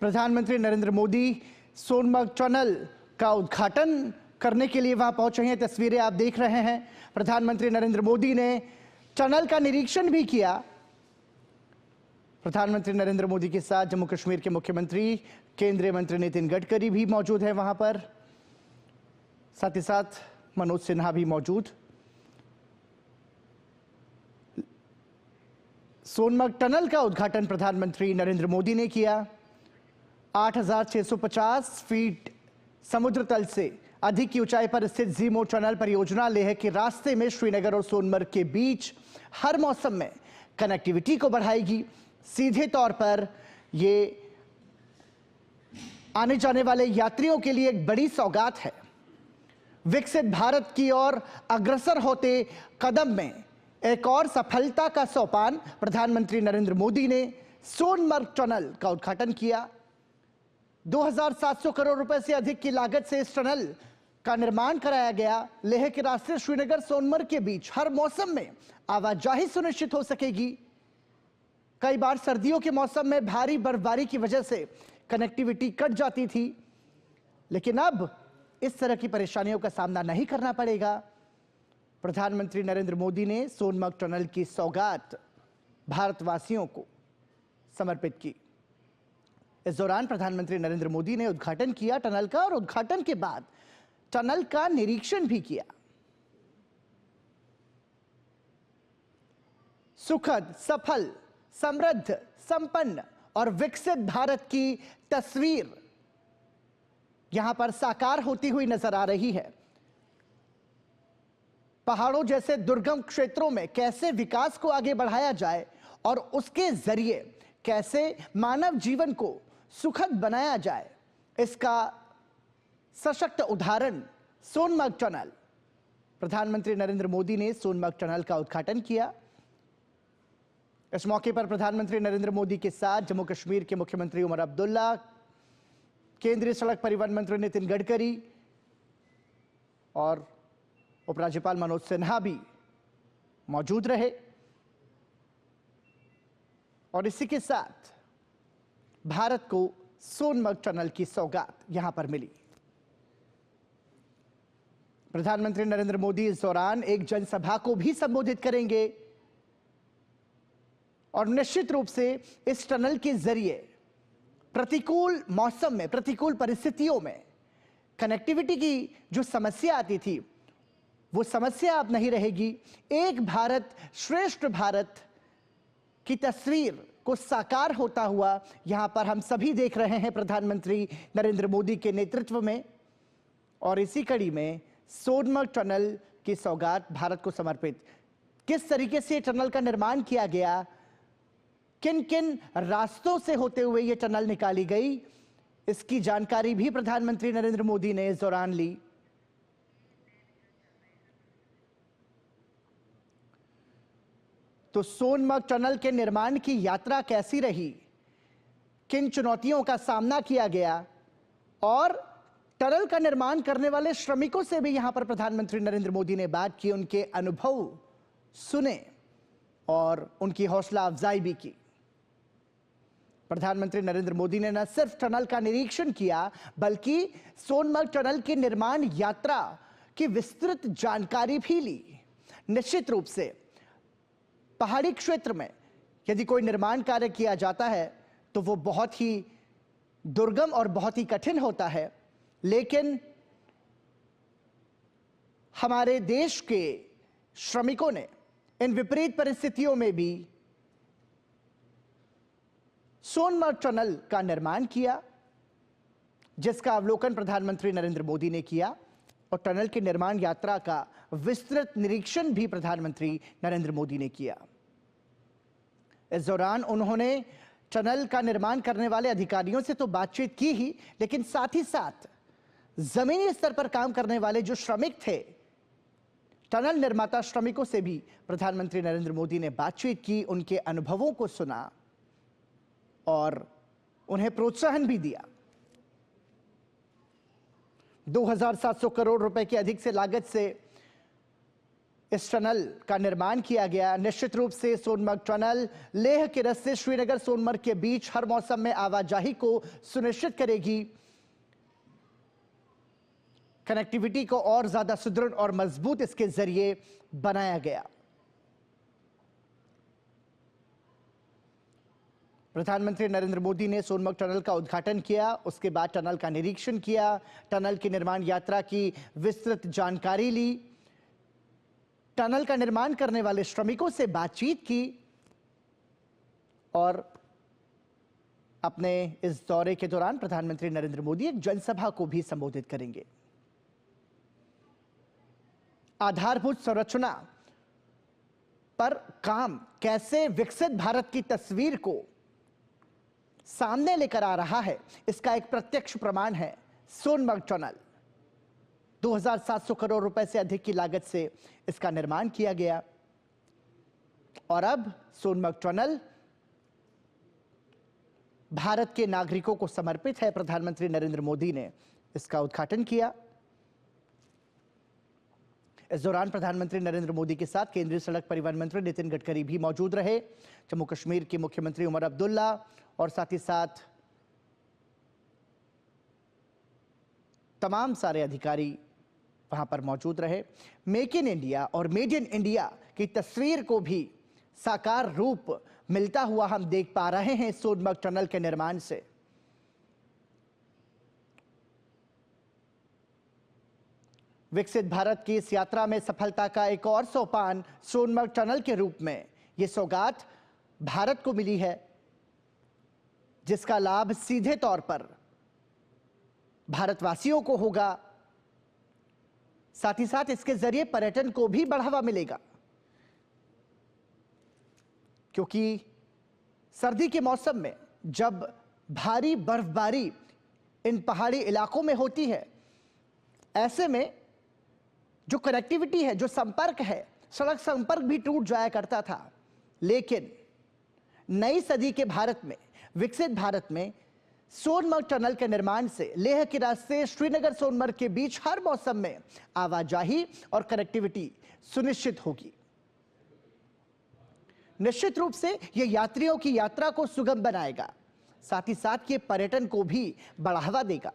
प्रधानमंत्री नरेंद्र मोदी सोनमर्ग टनल का उद्घाटन करने के लिए वहां पहुंचे हैं। तस्वीरें आप देख रहे हैं। प्रधानमंत्री नरेंद्र मोदी ने टनल का निरीक्षण भी किया। प्रधानमंत्री नरेंद्र मोदी के साथ जम्मू कश्मीर के मुख्यमंत्री केंद्रीय मंत्री नितिन गडकरी भी मौजूद हैं वहां पर, साथ ही साथ मनोज सिन्हा भी मौजूद। सोनमर्ग टनल का उद्घाटन प्रधानमंत्री नरेंद्र मोदी ने किया। 8,650 फीट समुद्र तल से अधिक की ऊंचाई पर स्थित ज़ीमो टनल परियोजना लेह के रास्ते में श्रीनगर और सोनमर्ग के बीच हर मौसम में कनेक्टिविटी को बढ़ाएगी। सीधे तौर पर ये आने जाने वाले यात्रियों के लिए एक बड़ी सौगात है। विकसित भारत की ओर अग्रसर होते कदम में एक और सफलता का सोपान प्रधानमंत्री नरेंद्र मोदी ने सोनमर्ग टनल का उद्घाटन किया। 2,700 करोड़ रुपए से अधिक की लागत से इस टनल का निर्माण कराया गया। लेह के रास्ते श्रीनगर सोनमर्ग के बीच हर मौसम में आवाजाही सुनिश्चित हो सकेगी। कई बार सर्दियों के मौसम में भारी बर्फबारी की वजह से कनेक्टिविटी कट जाती थी, लेकिन अब इस तरह की परेशानियों का सामना नहीं करना पड़ेगा। प्रधानमंत्री नरेंद्र मोदी ने सोनमर्ग टनल की सौगात भारतवासियों को समर्पित की। इस दौरान प्रधानमंत्री नरेंद्र मोदी ने उद्घाटन किया टनल का, और उद्घाटन के बाद टनल का निरीक्षण भी किया। सुखद, सफल, समृद्ध, संपन्न और विकसित भारत की तस्वीर यहां पर साकार होती हुई नजर आ रही है। पहाड़ों जैसे दुर्गम क्षेत्रों में कैसे विकास को आगे बढ़ाया जाए और उसके जरिए कैसे मानव जीवन को सुखद बनाया जाए, इसका सशक्त उदाहरण सोनमर्ग टनल। प्रधानमंत्री नरेंद्र मोदी ने सोनमर्ग टनल का उद्घाटन किया। इस मौके पर प्रधानमंत्री नरेंद्र मोदी के साथ जम्मू कश्मीर के मुख्यमंत्री उमर अब्दुल्ला, केंद्रीय सड़क परिवहन मंत्री नितिन गडकरी और उपराज्यपाल मनोज सिन्हा भी मौजूद रहे। और इसी के साथ भारत को सोनमर्ग टनल की सौगात यहां पर मिली। प्रधानमंत्री नरेंद्र मोदी इस दौरान एक जनसभा को भी संबोधित करेंगे और निश्चित रूप से इस टनल के जरिए प्रतिकूल मौसम में, प्रतिकूल परिस्थितियों में कनेक्टिविटी की जो समस्या आती थी, वो समस्या अब नहीं रहेगी। एक भारत श्रेष्ठ भारत की तस्वीर को साकार होता हुआ यहां पर हम सभी देख रहे हैं प्रधानमंत्री नरेंद्र मोदी के नेतृत्व में। और इसी कड़ी में सोनमर्ग टनल की सौगात भारत को समर्पित। किस तरीके से टनल का निर्माण किया गया, किन किन रास्तों से होते हुए यह टनल निकाली गई, इसकी जानकारी भी प्रधानमंत्री नरेंद्र मोदी ने इस दौरान ली। तो सोनमर्ग टनल के निर्माण की यात्रा कैसी रही, किन चुनौतियों का सामना किया गया, और टनल का निर्माण करने वाले श्रमिकों से भी यहां पर प्रधानमंत्री नरेंद्र मोदी ने बात की, उनके अनुभव सुने और उनकी हौसला अफजाई भी की। प्रधानमंत्री नरेंद्र मोदी ने न सिर्फ टनल का निरीक्षण किया, बल्कि सोनमर्ग टनल की निर्माण यात्रा की विस्तृत जानकारी भी ली। निश्चित रूप से पहाड़ी क्षेत्र में यदि कोई निर्माण कार्य किया जाता है तो वो बहुत ही दुर्गम और बहुत ही कठिन होता है, लेकिन हमारे देश के श्रमिकों ने इन विपरीत परिस्थितियों में भी सोनमर्ग टनल का निर्माण किया, जिसका अवलोकन प्रधानमंत्री नरेंद्र मोदी ने किया। और टनल की निर्माण यात्रा का विस्तृत निरीक्षण भी प्रधानमंत्री नरेंद्र मोदी ने किया। इस दौरान उन्होंने टनल का निर्माण करने वाले अधिकारियों से तो बातचीत की ही, लेकिन साथ ही साथ जमीनी स्तर पर काम करने वाले जो श्रमिक थे, टनल निर्माता श्रमिकों से भी प्रधानमंत्री नरेंद्र मोदी ने बातचीत की, उनके अनुभवों को सुना और उन्हें प्रोत्साहन भी दिया। 2,700 करोड़ रुपए की अधिक से लागत से इस टनल का निर्माण किया गया। निश्चित रूप से सोनमर्ग टनल लेह के रास्ते श्रीनगर सोनमर्ग के बीच हर मौसम में आवाजाही को सुनिश्चित करेगी। कनेक्टिविटी को और ज्यादा सुदृढ़ और मजबूत इसके जरिए बनाया गया। प्रधानमंत्री नरेंद्र मोदी ने सोनमर्ग टनल का उद्घाटन किया, उसके बाद टनल का निरीक्षण किया, टनल की निर्माण यात्रा की विस्तृत जानकारी ली, टनल का निर्माण करने वाले श्रमिकों से बातचीत की और अपने इस दौरे के दौरान प्रधानमंत्री नरेंद्र मोदी एक जनसभा को भी संबोधित करेंगे। आधारभूत संरचना पर काम कैसे विकसित भारत की तस्वीर को सामने लेकर आ रहा है, इसका एक प्रत्यक्ष प्रमाण है सोनमर्ग टनल। 2700 करोड़ रुपए से अधिक की लागत से इसका निर्माण किया गया और अब सोनमर्ग टनल भारत के नागरिकों को समर्पित है। प्रधानमंत्री नरेंद्र मोदी ने इसका उद्घाटन किया। इस दौरान प्रधानमंत्री नरेंद्र मोदी के साथ केंद्रीय सड़क परिवहन मंत्री नितिन गडकरी भी मौजूद रहे। जम्मू कश्मीर के मुख्यमंत्री उमर अब्दुल्ला और साथ ही साथ तमाम सारे अधिकारी वहां पर मौजूद रहे। मेक इन इंडिया और मेड इन इंडिया की तस्वीर को भी साकार रूप मिलता हुआ हम देख पा रहे हैं सोनमर्ग टनल के निर्माण से। विकसित भारत की इस यात्रा में सफलता का एक और सोपान सोनमर्ग टनल के रूप में यह सौगात भारत को मिली है, जिसका लाभ सीधे तौर पर भारतवासियों को होगा। साथ ही साथ इसके जरिए पर्यटन को भी बढ़ावा मिलेगा, क्योंकि सर्दी के मौसम में जब भारी बर्फबारी इन पहाड़ी इलाकों में होती है, ऐसे में जो कनेक्टिविटी है, जो संपर्क है, सड़क संपर्क भी टूट जाया करता था। लेकिन नई सदी के भारत में, विकसित भारत में सोनमर्ग टनल के निर्माण से लेह के रास्ते श्रीनगर सोनमर्ग के बीच हर मौसम में आवाजाही और कनेक्टिविटी सुनिश्चित होगी। निश्चित रूप से यह यात्रियों की यात्रा को सुगम बनाएगा, साथ ही साथ ये पर्यटन को भी बढ़ावा देगा।